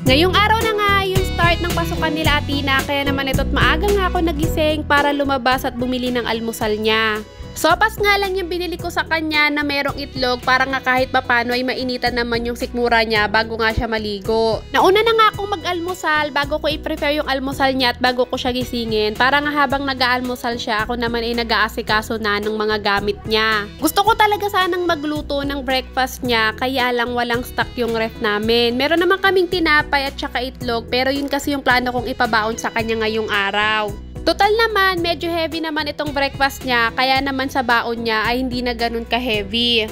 Ngayong araw na nga yung start ng pasukan nila Athena, kaya naman ito't maaga nga ako nagising para lumabas at bumili ng almusal niya. Sopas nga lang yung binili ko sa kanya na merong itlog para nga kahit papano ay mainitan naman yung sikmura niya bago nga siya maligo. Nauna na nga akong mag-almusal bago ko i-prepare yung almusal niya at bago ko siya gisingin para nga habang nag-aalmusal siya ako naman ay nag-aasikaso na ng mga gamit niya. Gusto ko talaga sanang magluto ng breakfast niya kaya lang walang stock yung ref namin. Meron naman kaming tinapay at saka itlog pero yun kasi yung plano kong ipabaon sa kanya ngayong araw. Total naman, medyo heavy naman itong breakfast niya, kaya naman sa baon niya ay hindi na ganun ka-heavy.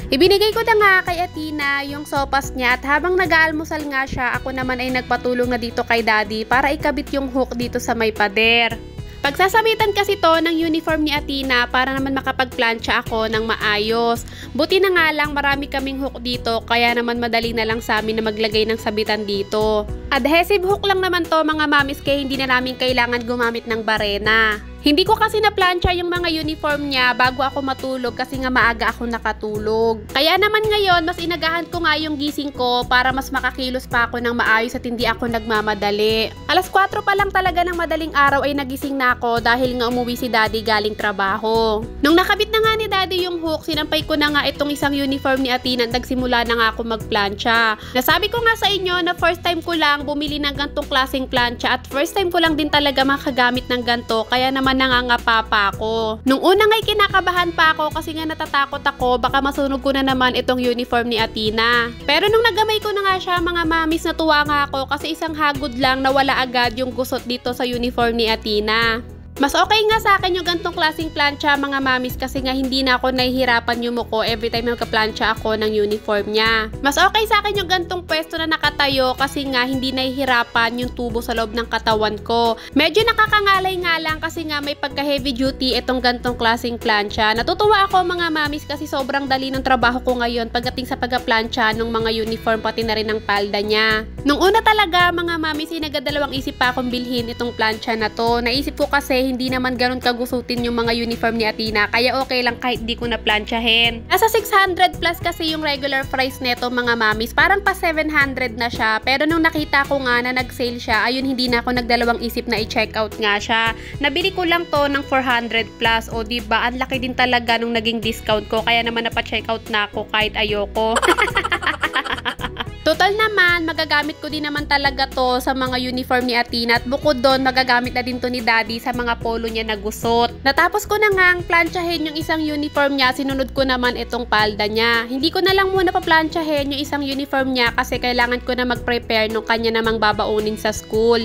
Ibinigay ko na nga kay Athena yung sopas niya at habang nag-aalmusal nga siya, ako naman ay nagpatulong na dito kay Daddy para ikabit yung hook dito sa may pader. Pagsasabitan kasi to ng uniform ni Athena para naman makapagplansya ako ng maayos. Buti na nga lang marami kaming hook dito kaya naman madali na lang sa amin na maglagay ng sabitan dito. Adhesive hook lang naman to mga mamis kaya hindi na namin kailangan gumamit ng barena. Hindi ko kasi na-plancha yung mga uniform niya bago ako matulog kasi nga maaga ako nakatulog. Kaya naman ngayon, mas inagahan ko nga yung gising ko para mas makakilos pa ako ng maayos at hindi ako nagmamadali. Alas 4 pa lang talaga ng madaling araw ay nagising na ako dahil nga umuwi si Daddy galing trabaho. Nung nakabit na nga ni Daddy yung hook, sinampay ko na nga itong isang uniform ni Athena at nagsimula na nga ako magplancha. Nasabi ko nga sa inyo na first time ko lang bumili ng gantong klaseng plancha at first time ko lang din talaga makagamit ng ganto kaya naman nangangapa pa ako. Nung una nga'y kinakabahan pa ako kasi nga natatakot ako baka masunog ko na naman itong uniform ni Athena. Pero nung nagamay ko na nga siya mga mamis, natuwa nga ako kasi isang hagod lang nawala agad yung gusot dito sa uniform ni Athena. Mas okay nga sa akin yung gantong klaseng plancha mga mamis kasi nga hindi na ako nahihirapan yumuko every time magka-plancha ako ng uniform niya. Mas okay sa akin yung gantong pwesto na nakatayo kasi nga hindi nahihirapan yung tubo sa loob ng katawan ko. Medyo nakakangalay nga lang kasi nga may pagka-heavy duty itong gantong klaseng plancha. Natutuwa ako mga mamis kasi sobrang dali ng trabaho ko ngayon pagdating sa pagka-plancha ng mga uniform pati na rin ng palda niya. Nung una talaga mga mamis, nagadalawang isip pa akong bilhin itong plancha na to. Naisip ko kasi hindi naman ganun kagusutin yung mga uniform ni Athena kaya okay lang kahit di ko na planchahin. Nasa 600 plus kasi yung regular price neto mga mamis, parang pa 700 na siya pero nung nakita ko nga na nag-sale siya, ayun hindi na ako nagdalawang isip na i-check out nga siya. Nabili ko lang to ng 400 plus o diba ang laki din talaga nung naging discount ko kaya naman napa-check out na ako kahit ayoko. Total naman, magagamit ko din naman talaga to sa mga uniform ni Athena at bukod doon, magagamit na din to ni Daddy sa mga polo niya na gusot. Natapos ko na ngang planchahin yung isang uniform niya, sinunod ko naman itong palda niya. Hindi ko na lang muna pa-planchahin yung isang uniform niya kasi kailangan ko na mag-prepare nung kanya namang babaunin sa school.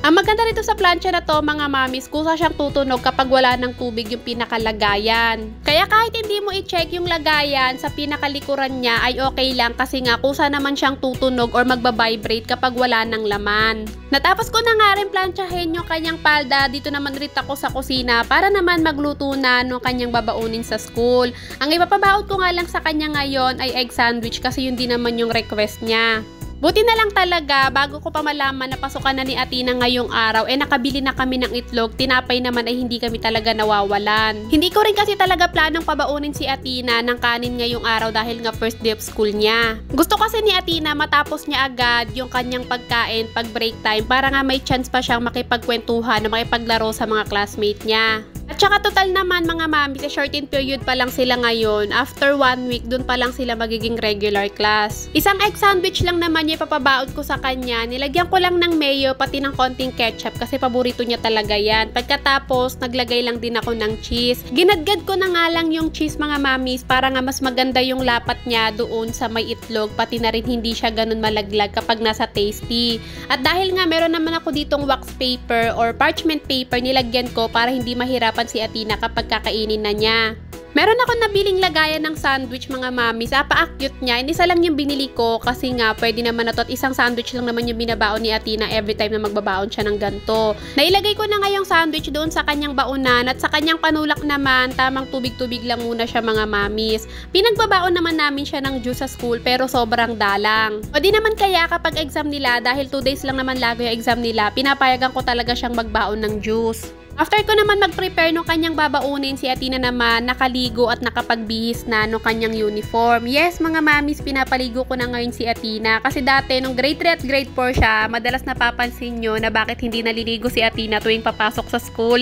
Ang maganda rito sa plancha na to mga mamis, kusa siyang tutunog kapag wala ng tubig yung pinakalagayan. Kaya kahit hindi mo i-check yung lagayan sa pinakalikuran niya ay okay lang kasi nga kusa naman siyang tutunog or magbabibrate kapag wala ng laman. Natapos ko na nga rin planchahin yung kanyang palda, dito naman rin ako sa kusina para naman magluto na nung kanyang babaunin sa school. Ang ipapabaon ko nga lang sa kanya ngayon ay egg sandwich kasi yun din naman yung request niya. Buti na lang talaga, bago ko pa malaman na pasukan na ni Athena ngayong araw, nakabili na kami ng itlog, tinapay naman ay hindi kami talaga nawawalan. Hindi ko rin kasi talaga planong pabaunin si Athena ng kanin ngayong araw dahil nga first day of school niya. Gusto kasi ni Athena matapos niya agad yung kanyang pagkain pag break time para nga may chance pa siyang makipagkwentuhan na makipaglaro sa mga classmate niya. At saka total naman mga mami, sa shortened period pa lang sila ngayon. After 1 week, dun pa lang sila magiging regular class. Isang egg sandwich lang naman yung ipapabaon ko sa kanya. Nilagyan ko lang ng mayo pati ng konting ketchup kasi paborito niya talaga yan. Pagkatapos, naglagay lang din ako ng cheese. Ginadgad ko na nga lang yung cheese mga mamis para nga mas maganda yung lapat niya doon sa may itlog. Pati na rin hindi siya ganun malaglag kapag nasa tasty. At dahil nga meron naman ako ditong wax paper or parchment paper, nilagyan ko para hindi mahirap si Athena kapag kakainin na niya. Meron ako nabiling lagayan ng sandwich mga mamis. Pa-cute niya. Isa lang yung binili ko kasi nga pwede naman na to at isang sandwich lang naman yung binabaon ni Athena every time na magbabaon siya ng ganto. Nailagay ko na nga yung sandwich doon sa kanyang baunan at sa kanyang panulak naman, tamang tubig-tubig lang muna siya mga mamis. Pinagbabaon naman namin siya ng juice sa school pero sobrang dalang. O di naman kaya kapag exam nila, dahil 2 days lang naman lagi yung exam nila, pinapayagan ko talaga siyang magbaon ng juice. After ko naman mag-prepare nung kanyang babaunin, si Athena naman nakaligo at nakapagbihis na nung kanyang uniform. Yes, mga mamis, pinapaligo ko na ngayon si Athena kasi dati nung grade 3 at grade 4 siya, madalas napapansin nyo na bakit hindi naliligo si Athena tuwing papasok sa school.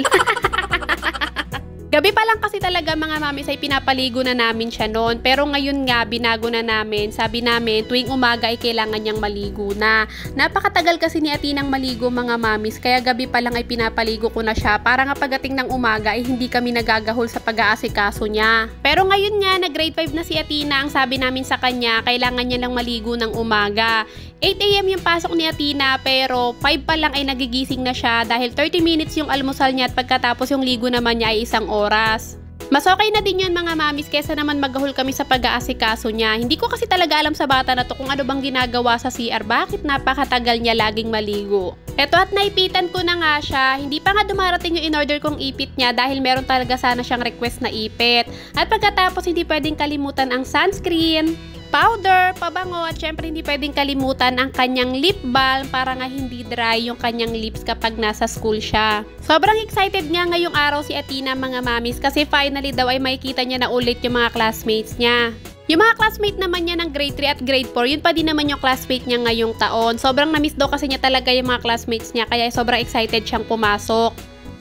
Gabi pa lang kasi talaga mga mamis ay pinapaligo na namin siya noon. Pero ngayon nga, binago na namin. Sabi namin, tuwing umaga ay kailangan niyang maligo na. Napakatagal kasi ni Athenang maligo mga mamis. Kaya gabi pa lang ay pinapaligo ko na siya. Para nga pagdating ng umaga ay hindi kami nagagahol sa pag-aasikaso niya. Pero ngayon nga, na grade 5 na si Athena, ang sabi namin sa kanya, kailangan niya lang maligo ng umaga. 8 AM yung pasok ni Athena pero 5 pa lang ay nagigising na siya dahil 30 minutes yung almusal niya at pagkatapos yung ligo naman niya ay 1 oras. Mas okay na din yun mga mamis kesa naman maghahol kami sa pag-aasikaso niya. Hindi ko kasi talaga alam sa bata na to kung ano bang ginagawa sa CR, bakit napakatagal niya laging maligo. Eto at naipitan ko na nga siya, hindi pa nga dumarating yung in-order kong ipit niya dahil meron talaga sana siyang request na ipit. At pagkatapos hindi pwedeng kalimutan ang sunscreen, powder, pabango at syempre hindi pwedeng kalimutan ang kanyang lip balm para nga hindi dry yung kanyang lips kapag nasa school siya. Sobrang excited nga ngayong araw si Athena mga mamis kasi finally daw ay makikita niya na ulit yung mga classmates niya. Yung mga classmate naman niya ng grade 3 at grade 4, yun pa din naman yung classmate niya ngayong taon. Sobrang na-miss daw kasi niya talaga yung mga classmates niya kaya sobrang excited siyang pumasok.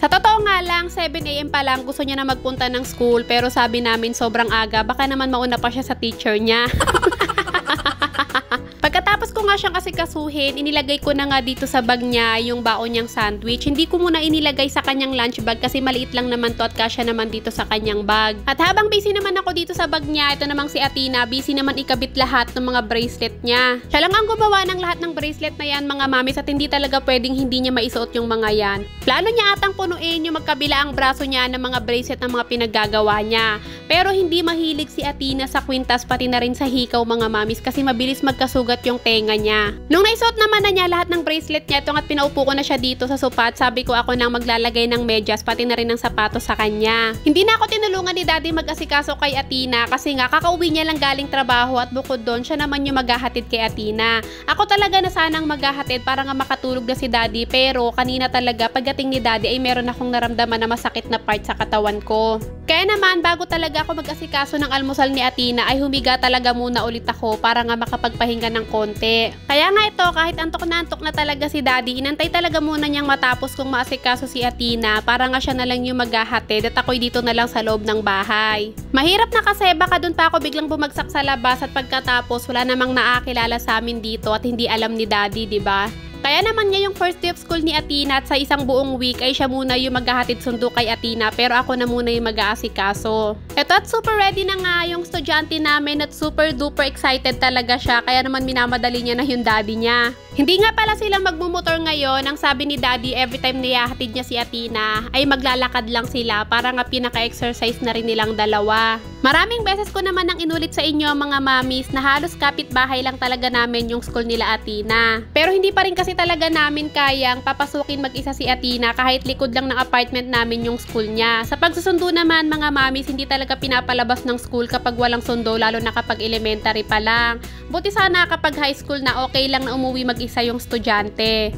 Sa totoo nga lang, 7 AM pa lang gusto niya na magpunta ng school pero sabi namin sobrang aga, baka naman mauna pa siya sa teacher niya. Pagkatapos ko nga siyang asikasuhin, inilagay ko na nga dito sa bag niya yung baon niyang sandwich. Hindi ko muna inilagay sa kanyang lunch bag kasi maliit lang naman to at kasya naman dito sa kanyang bag. At habang busy naman ako dito sa bag niya, ito namang si Athena, busy naman ikabit lahat ng mga bracelet niya. Siya lang ang gumawa ng lahat ng bracelet na yan mga mamis at hindi talaga pwedeng hindi niya maisuot yung mga yan. Plano niya atang punuin yung magkabila ang braso niya ng mga bracelet ng mga pinaggagawa niya. Pero hindi mahilig si Athena sa kwintas pati na rin sa hikaw mga mamis kasi mabilis magkasugat yung tenga niya. Nung naisuot naman na niya lahat ng bracelet niya, itong at pinaupo ko na siya dito sa sofa at sabi ko ako nang maglalagay ng medyas pati na rin ng sapatos sa kanya. Hindi na ako tinulungan ni Daddy mag-asikaso kay Athena kasi nga kakauwi niya lang galing trabaho at bukod doon siya naman yung maghahatid kay Athena. Ako talaga na sanang maghahatid para nga makatulog na si Daddy pero kanina talaga pagdating ni Daddy ay meron akong naramdaman na masakit na part sa katawan ko. Kaya naman bago talaga ako mag-asikaso ng almusal ni Athena ay humiga talaga muna ulit ako para nga makapagpahinga ng konti. Kaya nga ito kahit antok na talaga si Daddy, inantay talaga muna niyang matapos kung maasikaso si Athena para nga siya na lang yung maghahatid at ako'y dito na lang sa loob ng bahay. Mahirap na kasi baka dun pa ako biglang bumagsak sa labas at pagkatapos wala namang naakilala sa amin dito at hindi alam ni Daddy, diba? Kaya naman niya yung first day of school ni Athena at sa isang buong week ay siya muna yung maghahatid sundo kay Athena pero ako na muna yung mag-aasikaso. Eto at super ready na nga yung estudyante namin at super duper excited talaga siya kaya naman minamadali niya na yung daddy niya. Hindi nga pala silang magmumotor ngayon, ang sabi ni Daddy every time niyahatid niya si Athena ay maglalakad lang sila para nga pinaka-exercise na rin nilang dalawa. Maraming beses ko naman nang inulit sa inyo mga mamis na halos kapitbahay lang talaga namin yung school nila Athena. Pero hindi pa rin kasi talaga namin kayang papasukin mag-isa si Athena kahit likod lang ng apartment namin yung school niya. Sa pagsusundo naman mga mamis, hindi talaga pinapalabas ng school kapag walang sundo lalo na kapag elementary pa lang. Buti sana kapag high school na okay lang na umuwi mag-isa yung estudyante.